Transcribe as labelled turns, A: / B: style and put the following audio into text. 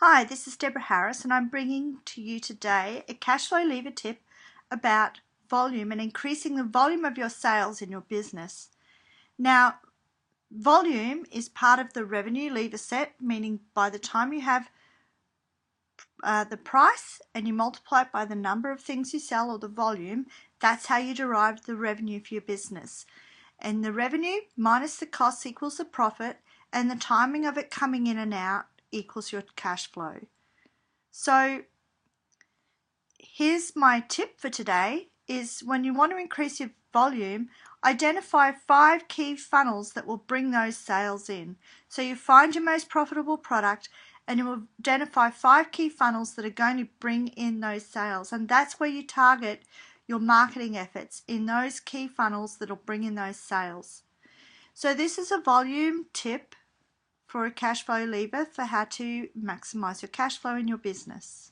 A: Hi, this is Deborah Harris, and I'm bringing to you today a cash flow lever tip about volume and increasing the volume of your sales in your business. Now, volume is part of the revenue lever set, meaning by the time you have the price and you multiply it by the number of things you sell or the volume, that's how you derive the revenue for your business. And the revenue minus the costs equals the profit, and the timing of it coming in and out equals your cash flow. So here's my tip for today is when you want to increase your volume, identify 5 key funnels that will bring those sales in. So you find your most profitable product and you will identify 5 key funnels that are going to bring in those sales, and that's where you target your marketing efforts, in those key funnels that will bring in those sales. So this is a volume tip for a cash flow lever for how to maximize your cash flow in your business.